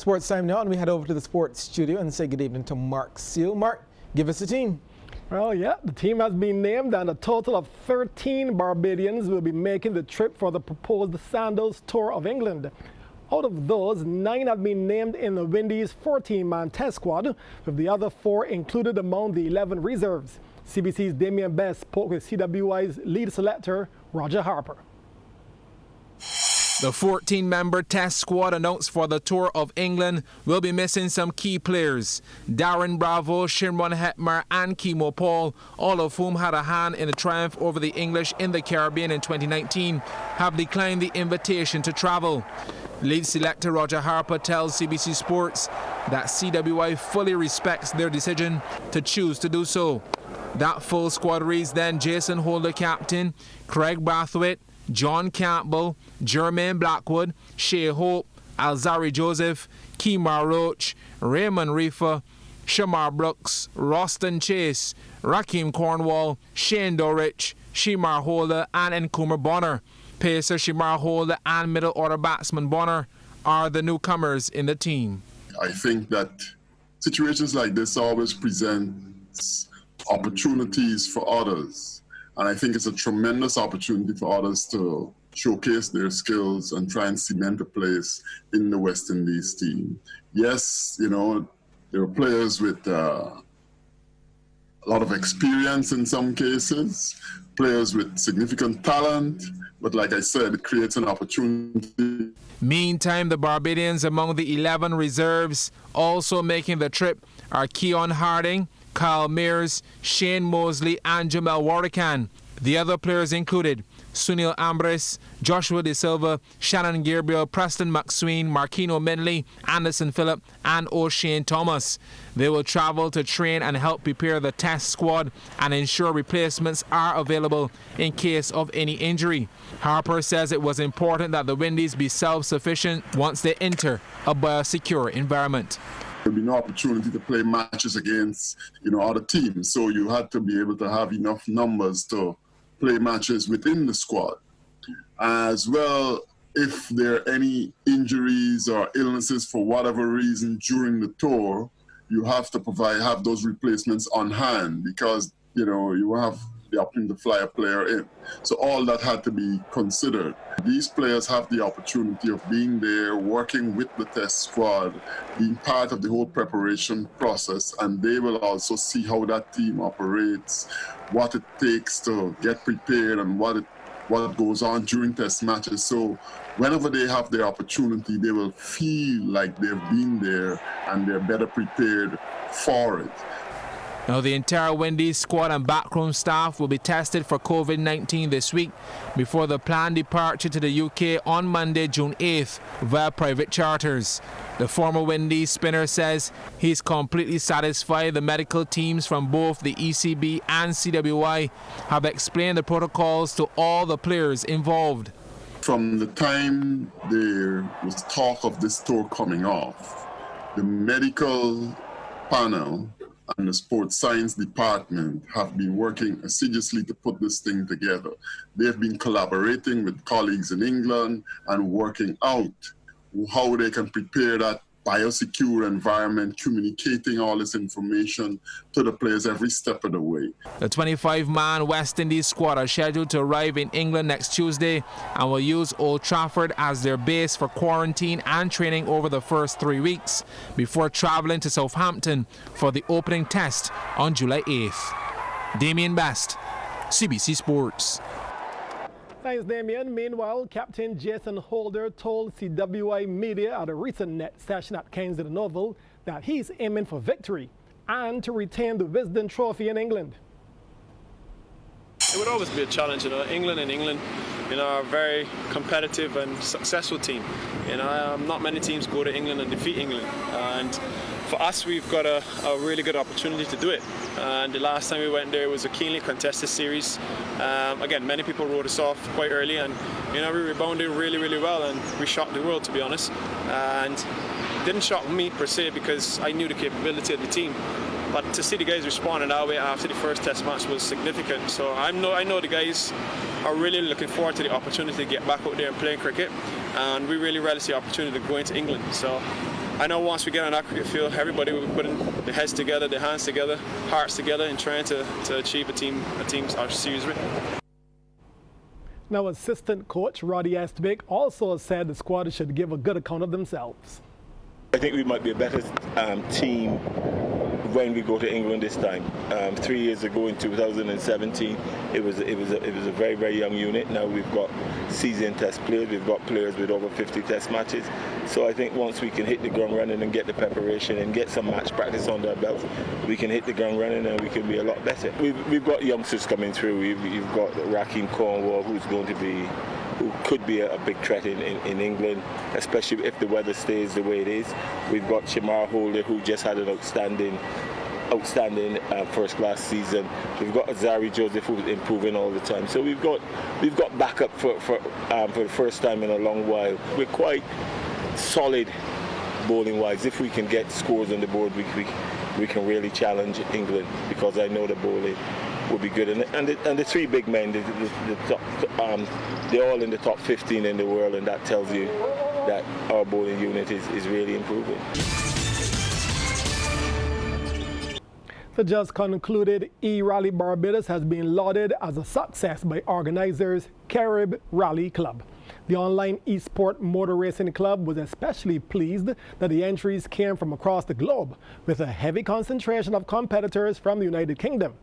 Sports time now, and we head over to the sports studio and say good evening to Mark Seal. Mark, give us the team. Well, yeah, the team has been named, and a total of 13 Barbadians will be making the trip for the proposed Sandals Tour of England. Out of those, 9 have been named in the Windies' 14-man test squad, with the other 4 included among the 11 reserves. CBC's Damien Best spoke with CWI's lead selector, Roger Harper. The 14-member test squad announced for the Tour of England will be missing some key players. Darren Bravo, Shimron Hetmer and Kimo Paul, all of whom had a hand in the triumph over the English in the Caribbean in 2019, have declined the invitation to travel. Lead selector Roger Harper tells CBC Sports that CWI fully respects their decision to choose to do so. That full squad reads then Jason Holder captain, Craig Brathwaite, John Campbell, Jermaine Blackwood, Shea Hope, Alzari Joseph, Kemar Roach, Raymond Reefer, Shamar Brooks, Roston Chase, Raheem Cornwall, Shane Dorrich, Shemar Holder and Nkrumah Bonner. Pacer Shemar Holder and middle order batsman Bonner are the newcomers in the team. I think that situations like this always present opportunities for others. And I think it's a tremendous opportunity for others to showcase their skills and try and cement a place in the West Indies team. Yes, you know, there are players with a lot of experience in some cases, players with significant talent, but like I said, it creates an opportunity. Meantime, the Barbadians among the 11 reserves also making the trip are Keon Harding, Kyle Mears, Shane Mosley and Jamel Warrican. The other players included Sunil Ambris, Joshua De Silva, Shannon Gabriel, Preston McSween, Marquino Minley, Anderson Phillip and O'Shane Thomas. They will travel to train and help prepare the test squad and ensure replacements are available in case of any injury. Harper says it was important that the Windies be self-sufficient once they enter a biosecure environment. There'll be no opportunity to play matches against, other teams. So you had to be able to have enough numbers to play matches within the squad. As well, if there are any injuries or illnesses for whatever reason during the tour, you have to have those replacements on hand because, you have the opportunity to fly a player in. So all that had to be considered. These players have the opportunity of being there, working with the test squad, being part of the whole preparation process, and they will also see how that team operates, what it takes to get prepared and what goes on during test matches. So whenever they have their opportunity, they will feel like they've been there and they're better prepared for it. Now, the entire Windies squad and backroom staff will be tested for COVID-19 this week before the planned departure to the UK on Monday, June 8th via private charters. The former Windies spinner says he's completely satisfied the medical teams from both the ECB and CWI have explained the protocols to all the players involved. From the time there was talk of this tour coming off, the medical panel and the sports science department have been working assiduously to put this thing together. They've been collaborating with colleagues in England and working out how they can prepare that biosecure environment, communicating all this information to the players every step of the way. The 25-man West Indies squad are scheduled to arrive in England next Tuesday and will use Old Trafford as their base for quarantine and training over the first 3 weeks before travelling to Southampton for the opening test on July 8th. Damien Best, CBC Sports. Thanks, Damien. Meanwhile, Captain Jason Holder told CWI media at a recent net session at Kensington Oval that he's aiming for victory and to retain the Wisden Trophy in England. It would always be a challenge, England are a very competitive and successful team. Not many teams go to England and defeat England, and for us, we've got a really good opportunity to do it. And the last time we went there, it was a keenly contested series. Again, many people wrote us off quite early, and we rebounded really, really well, and we shocked the world, to be honest. And it didn't shock me per se because I knew the capability of the team. But to see the guys respond in that way after the first test match was significant. So I know the guys are really looking forward to the opportunity to get back out there and play cricket, and we really relish the opportunity to go into England. So I know once we get on that cricket field, everybody will be putting their heads together, their hands together, hearts together, and trying to achieve a series win. Now, assistant coach Roddy Estwick also said the squad should give a good account of themselves. I think we might be a better team when we go to England this time. 3 years ago in 2017, it was a very, very young unit. Now we've got seasoned test players. We've got players with over 50 test matches. So I think once we can hit the ground running and get the preparation and get some match practice under our belts, we can hit the ground running and we can be a lot better. We've got youngsters coming through. You've got Raheem Cornwall, who could be a big threat in England, especially if the weather stays the way it is. We've got Shamar Holder, who just had an outstanding first-class season. We've got Azari Joseph, who's improving all the time. So we've got backup for the first time in a long while. We're quite solid bowling-wise. If we can get scores on the board, we can really challenge England, because I know the bowling will be good. And the three big men, they're all in the top 15 in the world, and that tells you that our bowling unit is really improving. The just concluded E-Rally Barbados has been lauded as a success by organizers Carib Rally Club. The online eSport motor racing club was especially pleased that the entries came from across the globe, with a heavy concentration of competitors from the United Kingdom.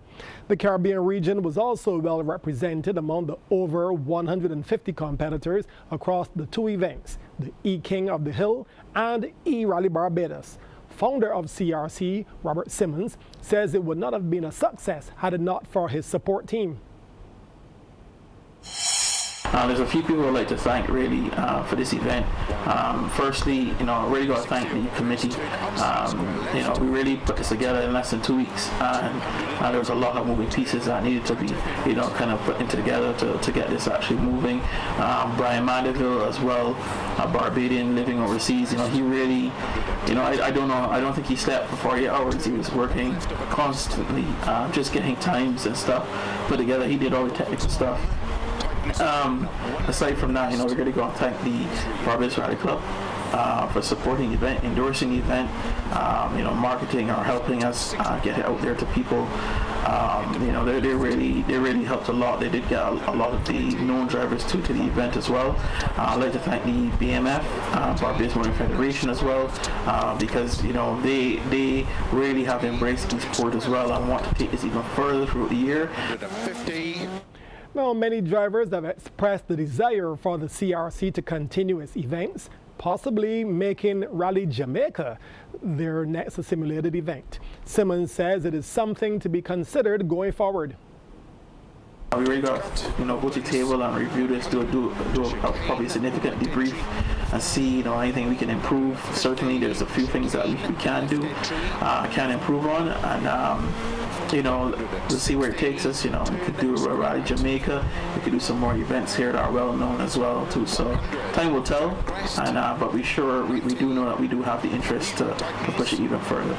The Caribbean region was also well represented among the over 150 competitors across the two events, the E-King of the Hill and E-Rally Barbados. Founder of CRC, Robert Simmons, says it would not have been a success had it not for his support team. There's a few people I'd like to thank really for this event. Firstly, I really got to thank the committee. We really put this together in less than 2 weeks, and there was a lot of moving pieces that needed to be, kind of put together to get this actually moving. Brian Mandeville as well, a Barbadian living overseas. He really, I don't think he slept for 48 hours. He was working constantly, just getting times and stuff put together. He did all the technical stuff. Aside from that, we're really going to thank the Barbados Rally Club for supporting the event, endorsing the event, marketing or helping us get it out there to people. They really helped a lot. They did get a lot of the known drivers to the event as well. I'd like to thank the BMF, Barbados Motoring Federation as well, because they really have embraced the sport as well and want to take this even further throughout the year. Now, many drivers have expressed the desire for the CRC to continue its events, possibly making Rally Jamaica their next simulated event. Simmons says it is something to be considered going forward. We really got go to the table and review this, do a probably significant debrief and see anything we can improve. Certainly there's a few things that we can do, can improve on, and we'll see where it takes us. We could do a Rally Jamaica, we could do some more events here that are well known as well too. So time will tell, and but we do know that we do have the interest to push it even further.